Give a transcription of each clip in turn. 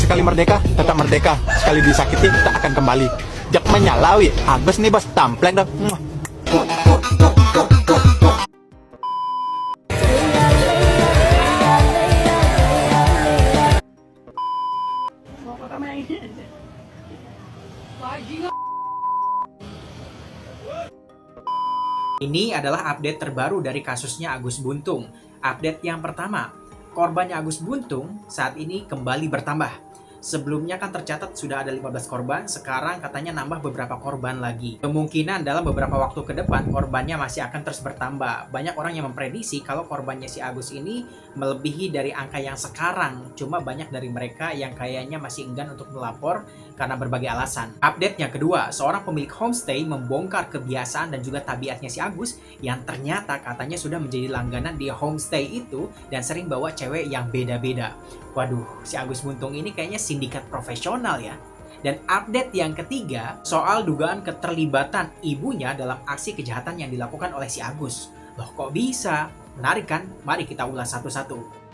Sekali merdeka, tetap merdeka. Sekali disakiti, tak akan kembali. Jak menyalawi, Agus nih bos, tampleng dah. Ini adalah update terbaru dari kasusnya Agus Buntung. Update yang pertama, korbannya Agus Buntung saat ini kembali bertambah. Sebelumnya kan tercatat sudah ada 15 korban, sekarang katanya nambah beberapa korban lagi. Kemungkinan dalam beberapa waktu ke depan korbannya masih akan terus bertambah. Banyak orang yang memprediksi kalau korbannya si Agus ini melebihi dari angka yang sekarang. Cuma banyak dari mereka yang kayaknya masih enggan untuk melapor karena berbagai alasan. Update yang kedua, seorang pemilik homestay membongkar kebiasaan dan juga tabiatnya si Agus yang ternyata katanya sudah menjadi langganan di homestay itu dan sering bawa cewek yang beda-beda. Waduh, si Agus Buntung ini kayaknya sindikat profesional ya. Dan update yang ketiga, soal dugaan keterlibatan ibunya dalam aksi kejahatan yang dilakukan oleh si Agus. Loh kok bisa? Menarik kan? Mari kita ulas satu-satu.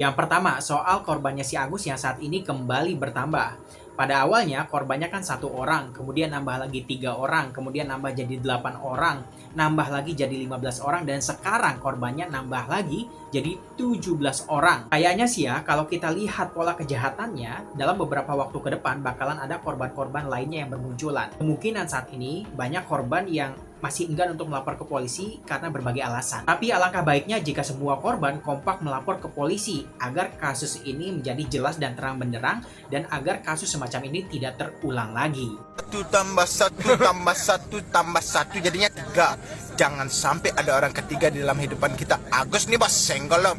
Yang pertama, soal korbannya si Agus yang saat ini kembali bertambah. Pada awalnya korbannya kan 1 orang, kemudian nambah lagi 3 orang, kemudian nambah jadi 8 orang, nambah lagi jadi 15 orang, dan sekarang korbannya nambah lagi jadi 17 orang. Kayaknya sih ya, kalau kita lihat pola kejahatannya, dalam beberapa waktu ke depan bakalan ada korban-korban lainnya yang bermunculan. Kemungkinan saat ini banyak korban yang masih enggan untuk melapor ke polisi karena berbagai alasan. Tapi alangkah baiknya jika semua korban kompak melapor ke polisi agar kasus ini menjadi jelas dan terang benderang dan agar kasus semacam ini tidak terulang lagi. 1 tambah 1 tambah 1 tambah 1 jadinya 3. Jangan sampai ada orang ketiga di dalam kehidupan kita. Agus nih bos, senggol lo.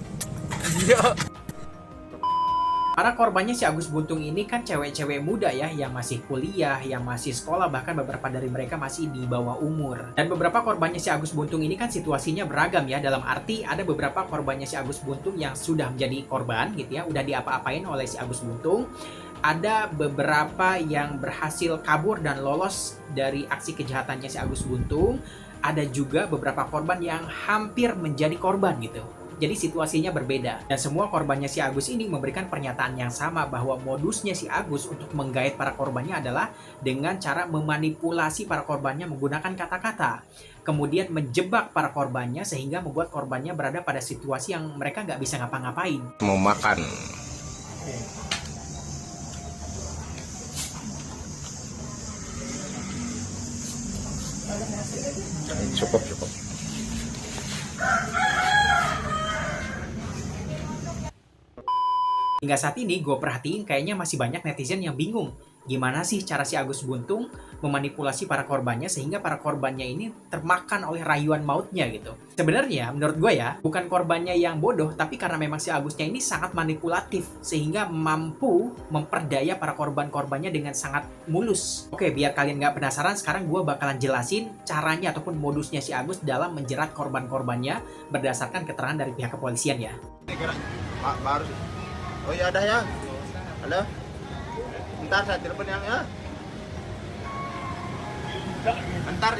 Para korbannya si Agus Buntung ini kan cewek-cewek muda ya, yang masih kuliah, yang masih sekolah, bahkan beberapa dari mereka masih di bawah umur. Dan beberapa korbannya si Agus Buntung ini kan situasinya beragam ya, dalam arti ada beberapa korbannya si Agus Buntung yang sudah menjadi korban gitu ya, udah diapa-apain oleh si Agus Buntung. Ada beberapa yang berhasil kabur dan lolos dari aksi kejahatannya si Agus Buntung. Ada juga beberapa korban yang hampir menjadi korban gitu. Jadi situasinya berbeda. Dan semua korbannya si Agus ini memberikan pernyataan yang sama bahwa modusnya si Agus untuk menggait para korbannya adalah dengan cara memanipulasi para korbannya menggunakan kata-kata. Kemudian menjebak para korbannya sehingga membuat korbannya berada pada situasi yang mereka nggak bisa ngapa-ngapain. Mau makan. Cukup. Hingga saat ini gue perhatiin kayaknya masih banyak netizen yang bingung. Gimana sih cara si Agus Buntung memanipulasi para korbannya sehingga para korbannya ini termakan oleh rayuan mautnya gitu. Sebenarnya menurut gue ya, bukan korbannya yang bodoh, tapi karena memang si Agusnya ini sangat manipulatif sehingga mampu memperdaya para korban-korbannya dengan sangat mulus. Oke, biar kalian nggak penasaran, sekarang gue bakalan jelasin caranya ataupun modusnya si Agus dalam menjerat korban-korbannya berdasarkan keterangan dari pihak kepolisian ya. Baru. Oh iya ada ya. Halo. Bentar saya telepon yang ya. Bentar.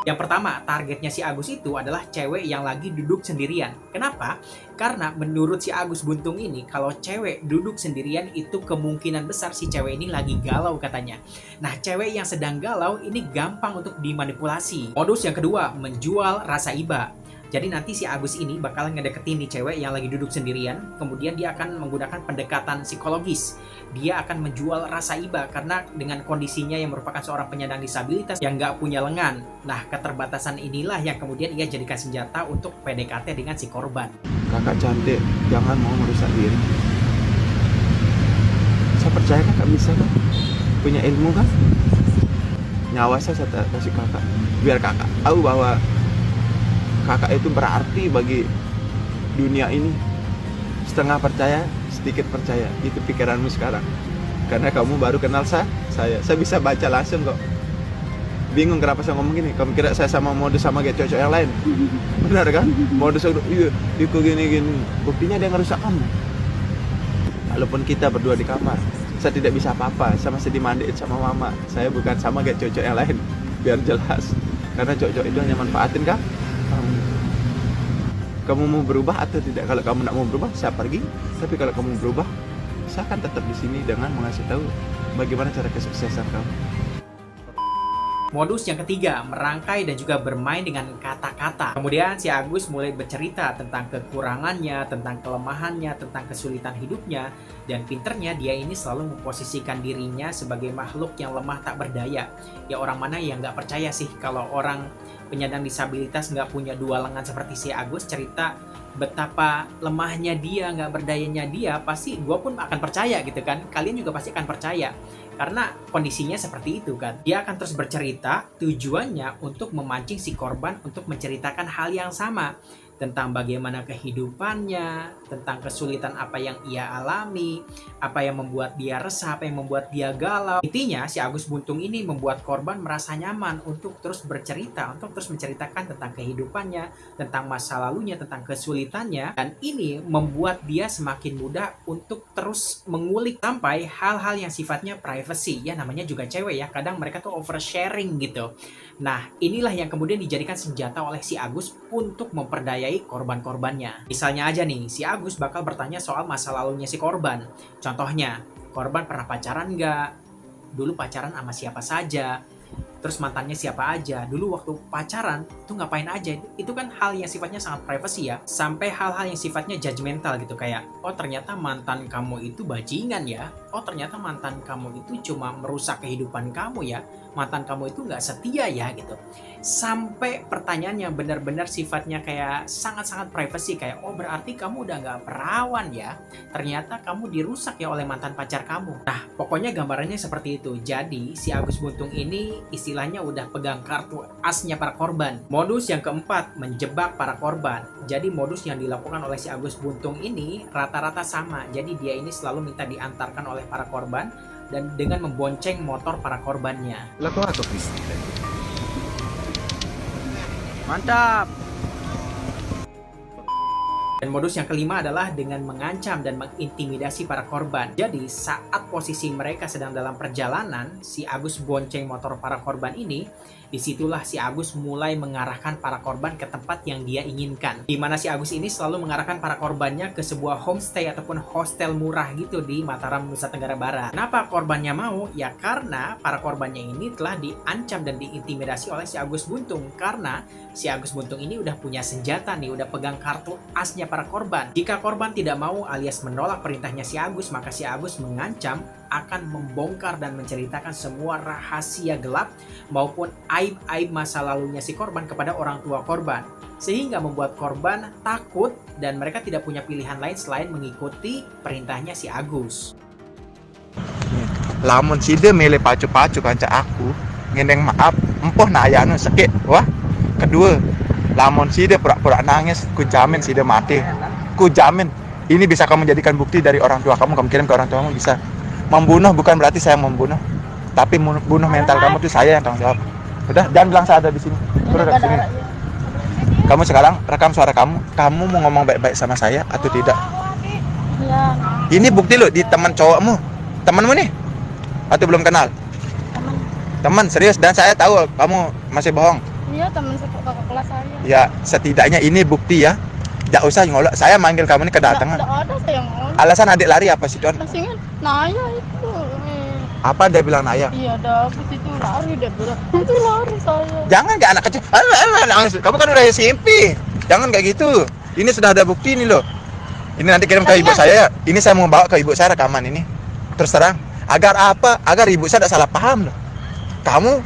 Yang pertama, targetnya si Agus itu adalah cewek yang lagi duduk sendirian. Kenapa? Karena menurut si Agus Buntung ini, kalau cewek duduk sendirian itu kemungkinan besar si cewek ini lagi galau katanya. Nah, cewek yang sedang galau ini gampang untuk dimanipulasi. Modus yang kedua, menjual rasa iba. Jadi nanti si Agus ini bakalan ngedeketin nih cewek yang lagi duduk sendirian, kemudian dia akan menggunakan pendekatan psikologis. Dia akan menjual rasa iba karena dengan kondisinya yang merupakan seorang penyandang disabilitas yang nggak punya lengan. Nah, keterbatasan inilah yang kemudian ia jadikan senjata untuk PDKT dengan si korban. Kakak cantik, jangan mau merusak diri. Saya percaya kakak bisa kan? Punya ilmu kan? Nyawa saya kasih kakak. Biar kakak tahu bahwa kakak itu berarti bagi dunia ini. Setengah percaya, sedikit percaya. Itu pikiranmu sekarang. Karena kamu baru kenal saya bisa baca langsung kok. Bingung kenapa saya ngomong gini. Kamu kira saya sama modus sama kayak cowok yang lain? Benar kan? Modus iya, itu gini. Buktinya dia ngerusak kamu. Walaupun kita berdua di kamar, saya tidak bisa apa-apa. Saya masih dimandiin sama mama. Saya bukan sama kayak cowok yang lain. Biar jelas. Karena cowok itu hanya manfaatin kan? kamu mau berubah atau tidak. Kalau kamu tidak mau berubah, saya pergi. Tapi kalau kamu berubah, saya akan tetap di sini dengan mengasih tahu bagaimana cara kesuksesan kamu. Modus yang ketiga, merangkai dan juga bermain dengan kata-kata. Kemudian si Agus mulai bercerita tentang kekurangannya, tentang kelemahannya, tentang kesulitan hidupnya. Dan pinternya dia ini selalu memposisikan dirinya sebagai makhluk yang lemah tak berdaya. Ya orang mana yang nggak percaya sih kalau orang penyandang disabilitas nggak punya dua lengan seperti si Agus cerita betapa lemahnya dia, nggak berdayanya dia, pasti gue pun akan percaya gitu kan. Kalian juga pasti akan percaya. Karena kondisinya seperti itu kan. Dia akan terus bercerita, tujuannya untuk memancing si korban untuk menceritakan hal yang sama. Tentang bagaimana kehidupannya, tentang kesulitan apa yang ia alami, apa yang membuat dia resah, apa yang membuat dia galau. Intinya si Agus Buntung ini membuat korban merasa nyaman untuk terus bercerita, untuk terus menceritakan tentang kehidupannya, tentang masa lalunya, tentang kesulitannya. Dan ini membuat dia semakin mudah untuk terus mengulik sampai hal-hal yang sifatnya privacy. Ya namanya juga cewek ya, kadang mereka tuh oversharing gitu. Nah, inilah yang kemudian dijadikan senjata oleh si Agus untuk memperdayai korban-korbannya. Misalnya aja nih, si Agus bakal bertanya soal masa lalunya si korban. Contohnya, korban pernah pacaran nggak? Dulu pacaran sama siapa saja? Terus mantannya siapa aja? Dulu waktu pacaran tuh ngapain aja? Itu kan hal yang sifatnya sangat privacy ya. Sampai hal-hal yang sifatnya judgmental gitu. Kayak, oh ternyata mantan kamu itu bajingan ya. Oh ternyata mantan kamu itu cuma merusak kehidupan kamu ya. Mantan kamu itu nggak setia ya gitu. Sampai pertanyaan yang benar-benar sifatnya kayak sangat-sangat privacy. Kayak, oh berarti kamu udah nggak perawan ya. Ternyata kamu dirusak ya oleh mantan pacar kamu. Nah pokoknya gambarannya seperti itu. Jadi si Agus Buntung ini istilahnya udah pegang kartu asnya para korban. Modus yang keempat, menjebak para korban. Jadi modus yang dilakukan oleh si Agus Buntung ini rata-rata sama. Jadi dia ini selalu minta diantarkan oleh para korban dan dengan membonceng motor para korbannya. Laku apa, Chris? Mantap! Dan modus yang kelima adalah dengan mengancam dan mengintimidasi para korban. Jadi saat posisi mereka sedang dalam perjalanan, si Agus bonceng motor para korban ini, disitulah si Agus mulai mengarahkan para korban ke tempat yang dia inginkan. Di mana si Agus ini selalu mengarahkan para korbannya ke sebuah homestay ataupun hostel murah gitu di Mataram, Nusa Tenggara Barat. Kenapa korbannya mau? Ya karena para korbannya ini telah diancam dan diintimidasi oleh si Agus Buntung. Karena si Agus Buntung ini udah punya senjata nih, udah pegang kartu asnya para korban. Jika korban tidak mau alias menolak perintahnya si Agus, maka si Agus mengancam akan membongkar dan menceritakan semua rahasia gelap maupun aib-aib masa lalunya si korban kepada orang tua korban. Sehingga membuat korban takut dan mereka tidak punya pilihan lain selain mengikuti perintahnya si Agus. Lamun sida milih pacu-pacu kanca aku, ngendeng maaf, empoh na ayano sakit. Wah, kedua, lamun sida pura-pura nangis, ku jamin sida mati. Ku jamin. Ini bisa kamu jadikan bukti dari orang tua kamu kirim ke orang tua kamu bisa. Membunuh bukan berarti saya membunuh, tapi bunuh mental kamu tuh saya yang tanggung jawab. Udah, jangan bilang saya ada di sini. Turun dari sini. Kamu sekarang rekam suara kamu. Kamu mau ngomong baik-baik sama saya atau tidak? Iya. Ini bukti lo di teman cowokmu, temanmu nih, atau belum kenal? Teman serius, dan saya tahu kamu masih bohong. Iya, teman kakak kelas saya. Ya setidaknya ini bukti ya. Tidak usah ngolok. Saya manggil kamu ini kedatangan. Tidak ada saya ngomong. Alasan adik lari apa sih Don? Masih kan Naya itu. Apa dia bilang Naya? Iya, dapet itu lari dia bilang. Itu lari saya. Jangan kayak anak kecil. Kamu kan udah SMP. Jangan kayak gitu. Ini sudah ada bukti ini loh. Ini nanti kirim ke ibu saya. Ini saya mau bawa ke ibu saya rekaman ini. Terus terang. Agar apa? Agar ibu saya tidak salah paham loh. Kamu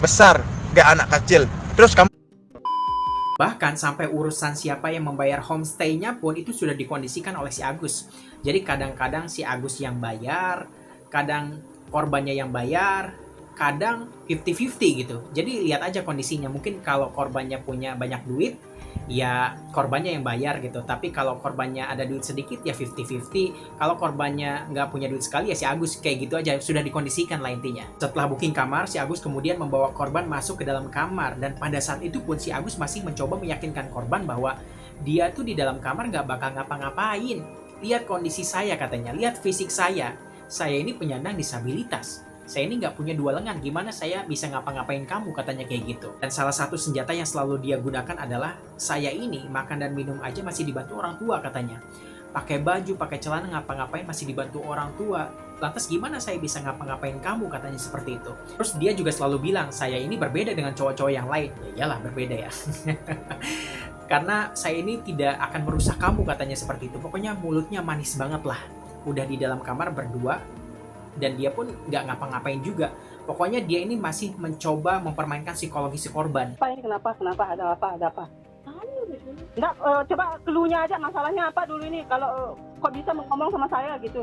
besar kayak anak kecil. Terus kamu Bahkan sampai urusan siapa yang membayar homestay-nya pun itu sudah dikondisikan oleh si Agus. Jadi kadang-kadang si Agus yang bayar, kadang korbannya yang bayar, kadang 50-50 gitu. Jadi lihat aja kondisinya. Mungkin kalau korbannya punya banyak duit, ya korbannya yang bayar gitu. Tapi kalau korbannya ada duit sedikit, ya 50-50. Kalau korbannya nggak punya duit sekali, ya si Agus kayak gitu aja. Sudah dikondisikan lah intinya. Setelah booking kamar, si Agus kemudian membawa korban masuk ke dalam kamar. Dan pada saat itu pun si Agus masih mencoba meyakinkan korban bahwa dia tuh di dalam kamar nggak bakal ngapa-ngapain. Lihat kondisi saya katanya, lihat fisik saya. Saya ini penyandang disabilitas. Saya ini nggak punya dua lengan, gimana saya bisa ngapa-ngapain kamu, katanya kayak gitu. Dan salah satu senjata yang selalu dia gunakan adalah, saya ini makan dan minum aja masih dibantu orang tua, katanya. Pakai baju, pakai celana, ngapa-ngapain masih dibantu orang tua. Lantas gimana saya bisa ngapa-ngapain kamu, katanya seperti itu. Terus dia juga selalu bilang, saya ini berbeda dengan cowok-cowok yang lain. Ya iyalah berbeda ya. Karena saya ini tidak akan merusak kamu, katanya seperti itu. Pokoknya mulutnya manis banget lah. Udah di dalam kamar berdua, dan dia pun nggak ngapa-ngapain juga. Pokoknya dia ini masih mencoba mempermainkan psikologi si korban. Apa ini kenapa ada apa? Enggak, coba keluhnya aja, masalahnya apa dulu ini, kalau kok bisa ngomong sama saya gitu.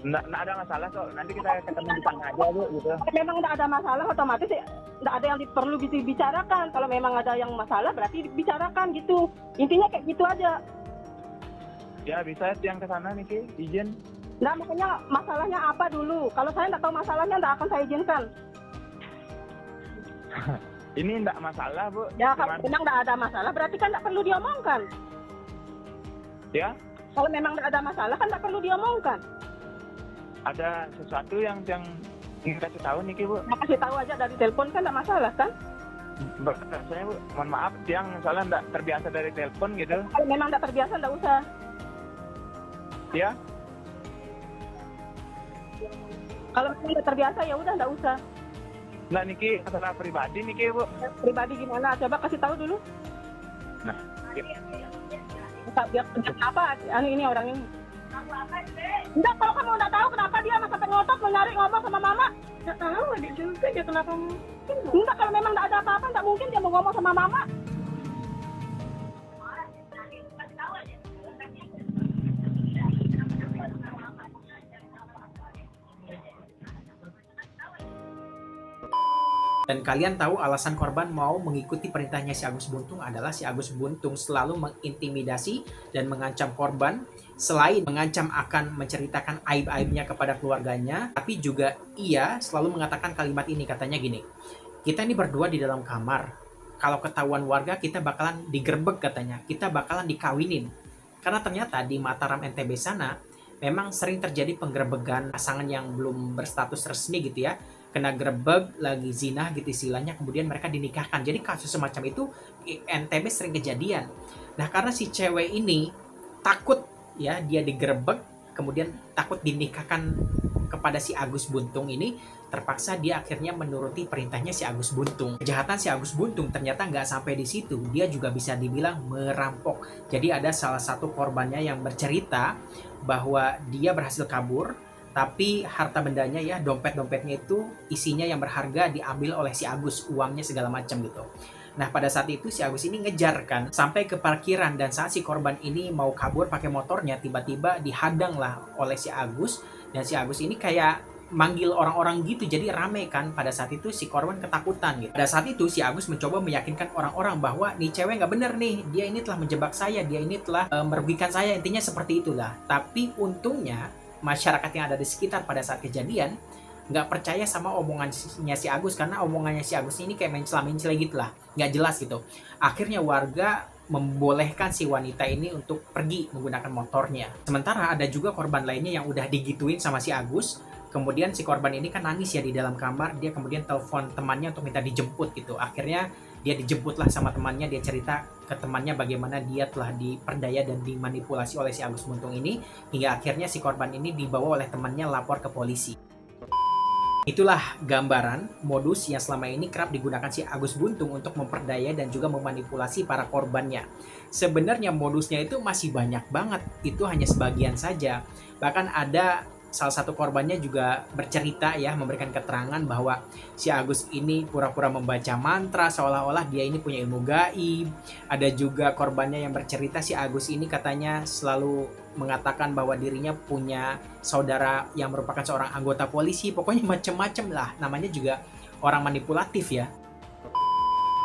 Nggak ada masalah kok, nanti kita ketemu di sana aja Bu gitu. Memang enggak ada masalah, otomatis enggak ada yang perlu dibicarakan. Kalau memang ada yang masalah berarti dibicarakan gitu. Intinya kayak gitu aja. Ya bisa yang ke sana Niki, izin. Nah makanya masalahnya apa dulu. Kalau saya enggak tahu masalahnya enggak akan saya izinkan. Ini enggak masalah Bu. Ya kalau memang enggak ada masalah berarti kan enggak perlu diomongkan. Ya, Kalau memang enggak ada masalah kan enggak perlu diomongkan. ada sesuatu yang ingin kasih tahu Niki Bu. Nah, kasih tahu aja dari telepon kan enggak masalah kan. Saya Bu, mohon maaf yang soalnya enggak terbiasa dari telepon gitu. Kalau memang enggak terbiasa enggak usah. Ya, Kalau memang enggak terbiasa ya udah enggak usah. enggak Niki, masalah pribadi Niki Bu. Pribadi gimana? Coba kasih tahu dulu. Nah, Dia kerja apa? Ini orang ini. Enggak, kalau kamu udah tahu kenapa dia sampai ngotot menarik ngomong sama mama? Enggak tahu, adik juga dia kenapa mungkin. Enggak, kalau memang enggak ada apa-apa, enggak mungkin dia mau ngomong sama mama. Dan kalian tahu alasan korban mau mengikuti perintahnya si Agus Buntung adalah si Agus Buntung selalu mengintimidasi dan mengancam korban. Selain mengancam akan menceritakan aib-aibnya kepada keluarganya, tapi juga ia selalu mengatakan kalimat ini, katanya gini, kita ini berdua di dalam kamar, kalau ketahuan warga kita bakalan digerebek, katanya, kita bakalan dikawinin. Karena ternyata di Mataram NTB sana memang sering terjadi penggerebekan pasangan yang belum berstatus resmi gitu ya, kena grebek, lagi zina gitu istilahnya, kemudian mereka dinikahkan. Jadi kasus semacam itu NTB sering kejadian. Nah karena si cewek ini takut ya dia digerebek, kemudian takut dinikahkan kepada si Agus Buntung ini, terpaksa dia akhirnya menuruti perintahnya si Agus Buntung. Kejahatan si Agus Buntung ternyata nggak sampai di situ, dia juga bisa dibilang merampok. Jadi ada salah satu korbannya yang bercerita bahwa dia berhasil kabur, tapi harta bendanya ya, dompet-dompetnya itu isinya yang berharga diambil oleh si Agus, uangnya segala macam gitu. Nah pada saat itu si Agus ini ngejar kan sampai ke parkiran, dan saat si korban ini mau kabur pakai motornya, tiba-tiba dihadang lah oleh si Agus, dan si Agus ini kayak manggil orang-orang gitu, jadi rame kan. Pada saat itu si korban ketakutan gitu. Pada saat itu si Agus mencoba meyakinkan orang-orang bahwa nih cewek nggak bener nih, dia ini telah menjebak saya, dia ini telah merugikan saya, intinya seperti itulah. Tapi untungnya masyarakat yang ada di sekitar pada saat kejadian nggak percaya sama omongannya si Agus, karena omongannya si Agus ini kayak mencela-mencela gitu lah, nggak jelas gitu. Akhirnya warga membolehkan si wanita ini untuk pergi menggunakan motornya. Sementara ada juga korban lainnya yang udah digituin sama si Agus. Kemudian si korban ini kan nangis ya di dalam kamar, dia kemudian telepon temannya untuk minta dijemput gitu. Akhirnya dia dijemput lah sama temannya, dia cerita ke temannya bagaimana dia telah diperdaya dan dimanipulasi oleh si Agus Buntung ini, hingga akhirnya si korban ini dibawa oleh temannya lapor ke polisi. Itulah gambaran modus yang selama ini kerap digunakan si Agus Buntung untuk memperdaya dan juga memanipulasi para korbannya. Sebenarnya modusnya itu masih banyak banget, itu hanya sebagian saja. Bahkan ada salah satu korbannya juga bercerita ya, memberikan keterangan bahwa si Agus ini pura-pura membaca mantra seolah-olah dia ini punya ilmu gaib. Ada juga korbannya yang bercerita si Agus ini katanya selalu mengatakan bahwa dirinya punya saudara yang merupakan seorang anggota polisi. Pokoknya macem-macem lah, namanya juga orang manipulatif ya.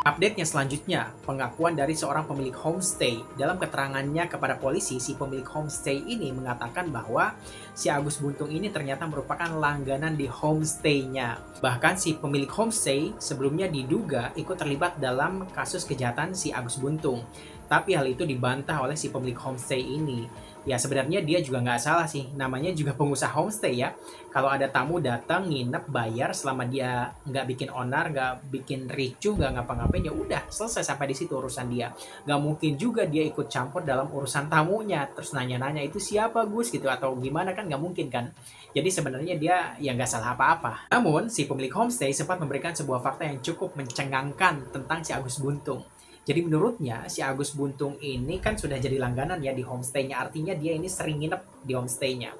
Update-nya selanjutnya, pengakuan dari seorang pemilik homestay. Dalam keterangannya kepada polisi, si pemilik homestay ini mengatakan bahwa si Agus Buntung ini ternyata merupakan langganan di homestay-nya. Bahkan si pemilik homestay sebelumnya diduga ikut terlibat dalam kasus kejahatan si Agus Buntung. Tapi hal itu dibantah oleh si pemilik homestay ini. Ya sebenarnya dia juga nggak salah sih, namanya juga pengusaha homestay ya. Kalau ada tamu datang nginep bayar selama dia nggak bikin onar, nggak bikin ricuh, nggak ngapa-ngapain, ya udah selesai sampai di situ urusan dia. Nggak mungkin juga dia ikut campur dalam urusan tamunya, terus nanya-nanya itu siapa Gus gitu atau gimana, kan nggak mungkin kan. Jadi sebenarnya dia ya nggak salah apa-apa. Namun si pemilik homestay sempat memberikan sebuah fakta yang cukup mencengangkan tentang si Agus Buntung. Jadi menurutnya si Agus Buntung ini kan sudah jadi langganan ya di homestay-nya. Artinya dia ini sering nginep di homestay-nya.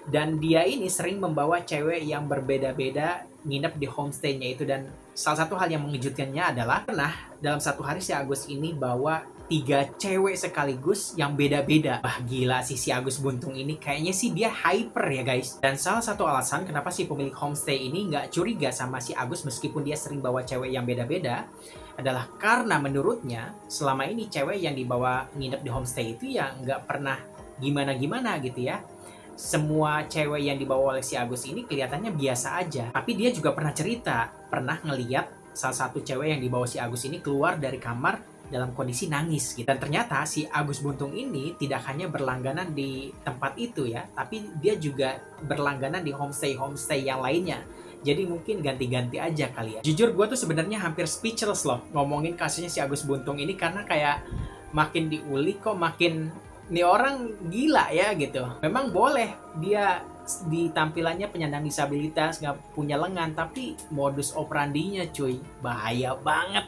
Dan dia ini sering membawa cewek yang berbeda-beda nginep di homestay-nya itu. Dan salah satu hal yang mengejutkannya adalah pernah dalam satu hari si Agus ini bawa 3 cewek sekaligus yang beda-beda. Wah gila sih si Agus Buntung ini, kayaknya sih dia hyper ya guys. Dan salah satu alasan kenapa si pemilik homestay ini nggak curiga sama si Agus meskipun dia sering bawa cewek yang beda-beda adalah karena menurutnya selama ini cewek yang dibawa nginep di homestay itu ya nggak pernah gimana-gimana gitu ya. Semua cewek yang dibawa oleh si Agus ini kelihatannya biasa aja. Tapi dia juga pernah cerita, pernah ngeliat salah satu cewek yang dibawa si Agus ini keluar dari kamar dalam kondisi nangis gitu. Dan ternyata si Agus Buntung ini tidak hanya berlangganan di tempat itu ya, tapi dia juga berlangganan di homestay yang lainnya. Jadi mungkin ganti-ganti aja kali ya. Jujur gue tuh sebenarnya hampir speechless loh ngomongin kasusnya si Agus Buntung ini, karena kayak makin diulik kok makin nih orang gila ya gitu. Memang boleh dia di tampilannya penyandang disabilitas, nggak punya lengan, tapi modus operandinya cuy bahaya banget.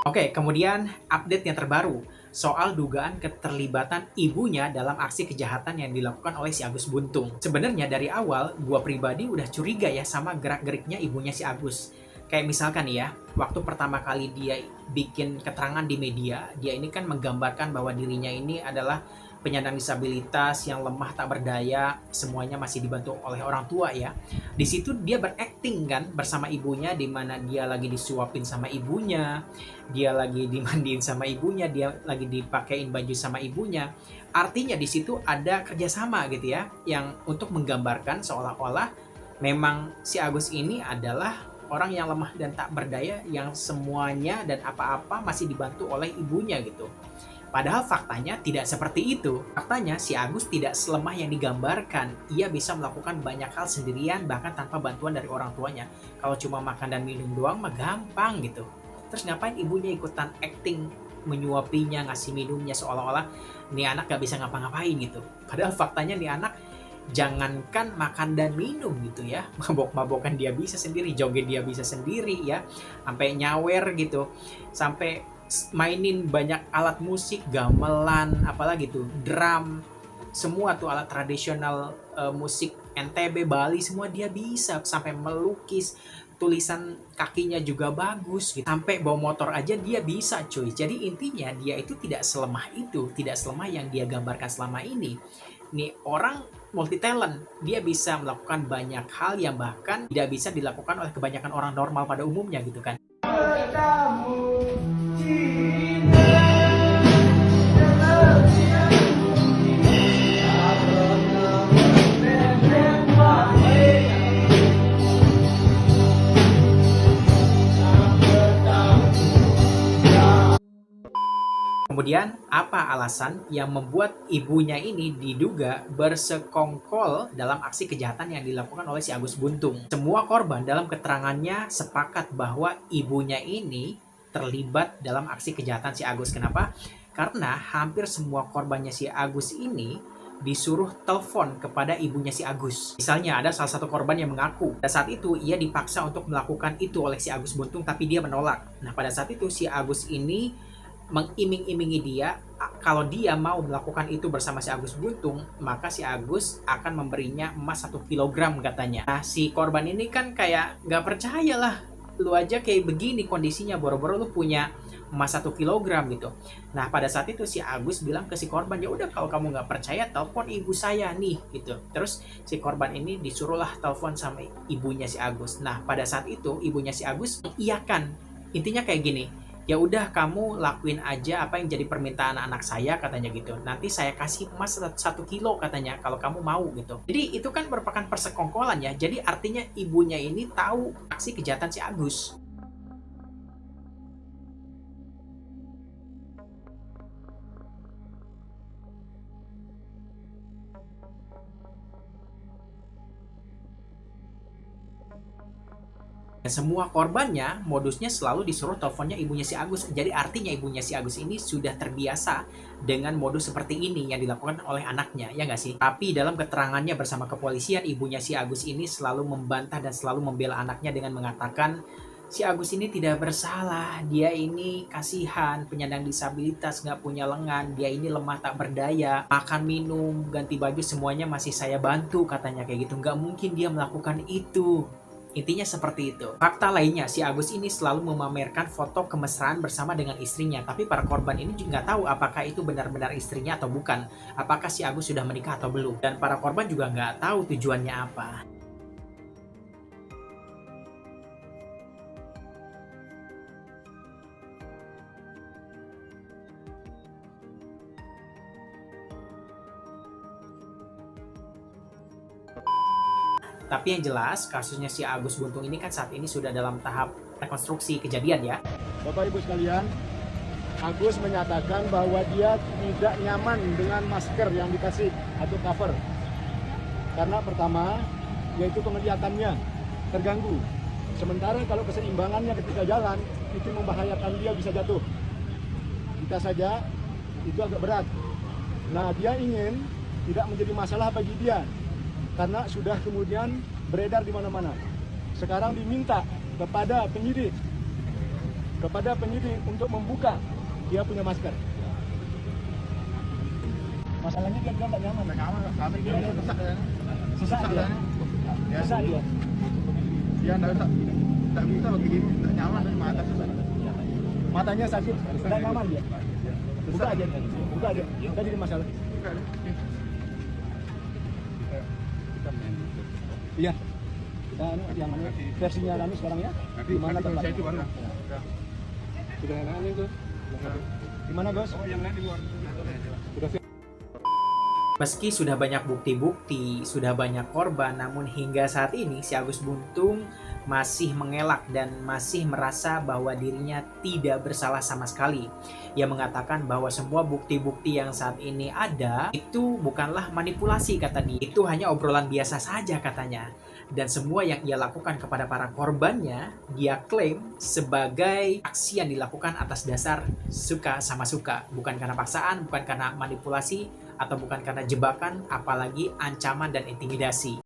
Oke, kemudian update yang terbaru soal dugaan keterlibatan ibunya dalam aksi kejahatan yang dilakukan oleh si Agus Buntung. Sebenarnya dari awal, gua pribadi udah curiga ya sama gerak-geriknya ibunya si Agus. Kayak misalkan nih ya, waktu pertama kali dia bikin keterangan di media, dia ini kan menggambarkan bahwa dirinya ini adalah penyandang disabilitas yang lemah tak berdaya, semuanya masih dibantu oleh orang tua ya. Di situ dia berakting kan bersama ibunya, di mana dia lagi disuapin sama ibunya, dia lagi dimandiin sama ibunya, dia lagi dipakein baju sama ibunya. Artinya di situ ada kerjasama gitu ya, yang untuk menggambarkan seolah-olah memang si Agus ini adalah orang yang lemah dan tak berdaya yang semuanya dan apa-apa masih dibantu oleh ibunya gitu. Padahal faktanya tidak seperti itu. Faktanya si Agus tidak selemah yang digambarkan. Ia bisa melakukan banyak hal sendirian bahkan tanpa bantuan dari orang tuanya. Kalau cuma makan dan minum doang mah gampang gitu. Terus ngapain ibunya ikutan acting menyuapinya, ngasih minumnya seolah-olah nih anak gak bisa ngapa-ngapain gitu. Padahal faktanya nih anak jangankan makan dan minum gitu ya, mabok-mabokan dia bisa sendiri, joget dia bisa sendiri ya, sampai nyawer gitu, sampai mainin banyak alat musik, gamelan, apalagi tuh, drum, semua tuh alat tradisional musik NTB, Bali, semua dia bisa, sampai melukis, tulisan kakinya juga bagus gitu. Sampai bawa motor aja dia bisa cuy. Jadi intinya dia itu tidak selemah itu, tidak selemah yang dia gambarkan selama ini. Nih orang multi talent, dia bisa melakukan banyak hal yang bahkan tidak bisa dilakukan oleh kebanyakan orang normal pada umumnya gitu kan. Kemudian, apa alasan yang membuat ibunya ini diduga bersekongkol dalam aksi kejahatan yang dilakukan oleh si Agus Buntung? Semua korban dalam keterangannya sepakat bahwa ibunya ini terlibat dalam aksi kejahatan si Agus. Kenapa? Karena hampir semua korbannya si Agus ini disuruh telepon kepada ibunya si Agus. Misalnya ada salah satu korban yang mengaku pada saat itu ia dipaksa untuk melakukan itu oleh si Agus Buntung, tapi dia menolak. Nah, pada saat itu si Agus ini mengiming-imingi dia kalau dia mau melakukan itu bersama si Agus Buntung, maka si Agus akan memberinya emas 1 kilogram katanya. Nah, si korban ini kan kayak nggak percaya lah, lu aja kayak begini kondisinya, boro-boro lu punya emas 1 kilogram gitu. Nah, pada saat itu si Agus bilang ke si korban, ya udah kalau kamu nggak percaya telepon ibu saya nih gitu. Terus si korban ini disuruhlah telepon sama ibunya si Agus. Nah, pada saat itu ibunya si Agus mengiyakan. Intinya kayak gini, ya udah kamu lakuin aja apa yang jadi permintaan anak saya katanya gitu. Nanti saya kasih emas 1 kilo katanya kalau kamu mau gitu. Jadi itu kan merupakan persekongkolan ya. Jadi artinya ibunya ini tahu aksi kejahatan si Agus. Dan semua korbannya modusnya selalu disuruh teleponnya ibunya si Agus. Jadi artinya ibunya si Agus ini sudah terbiasa dengan modus seperti ini yang dilakukan oleh anaknya, ya nggak sih? Tapi dalam keterangannya bersama kepolisian, ibunya si Agus ini selalu membantah dan selalu membela anaknya dengan mengatakan si Agus ini tidak bersalah, dia ini kasihan, penyandang disabilitas, nggak punya lengan, dia ini lemah tak berdaya, makan minum, ganti baju semuanya masih saya bantu, katanya kayak gitu. Nggak mungkin dia melakukan itu. Intinya seperti itu. Fakta lainnya, si Agus ini selalu memamerkan foto kemesraan bersama dengan istrinya. Tapi para korban ini juga nggak tahu apakah itu benar-benar istrinya atau bukan. Apakah si Agus sudah menikah atau belum. Dan para korban juga nggak tahu tujuannya apa. Tapi yang jelas, kasusnya si Agus Buntung ini kan saat ini sudah dalam tahap rekonstruksi kejadian ya. Bapak Ibu sekalian, Agus menyatakan bahwa dia tidak nyaman dengan masker yang dikasih atau cover. Karena pertama, yaitu penglihatannya terganggu. Sementara kalau keseimbangannya ketika jalan, itu membahayakan dia bisa jatuh. Kita saja, itu agak berat. Nah, dia ingin tidak menjadi masalah bagi dia. Karena sudah kemudian beredar di mana-mana. Sekarang diminta kepada penyidik untuk membuka dia punya masker. Masalahnya dia bilang tak nyaman. Dia sesak dia. Sesak dia. Dia tak bisa begini, tak nyaman dari mata susah. Matanya sakit, tak nyaman dia. Buka aja, buka aja. Tadi ada masalah. Iya. Kita yang versinya kami sekarang ya. Di mana tempat? Itu baru. Sudah lain itu. Di mana, Bos? Oh, yang lain di luar. Sudah. Meski sudah banyak bukti-bukti, sudah banyak korban, namun hingga saat ini si Agus Buntung masih mengelak dan masih merasa bahwa dirinya tidak bersalah sama sekali. Ia mengatakan bahwa semua bukti-bukti yang saat ini ada itu bukanlah manipulasi, kata dia. Itu hanya obrolan biasa saja, katanya. Dan semua yang ia lakukan kepada para korbannya, dia klaim sebagai aksi yang dilakukan atas dasar suka sama suka. Bukan karena paksaan, bukan karena manipulasi, atau bukan karena jebakan, apalagi ancaman dan intimidasi.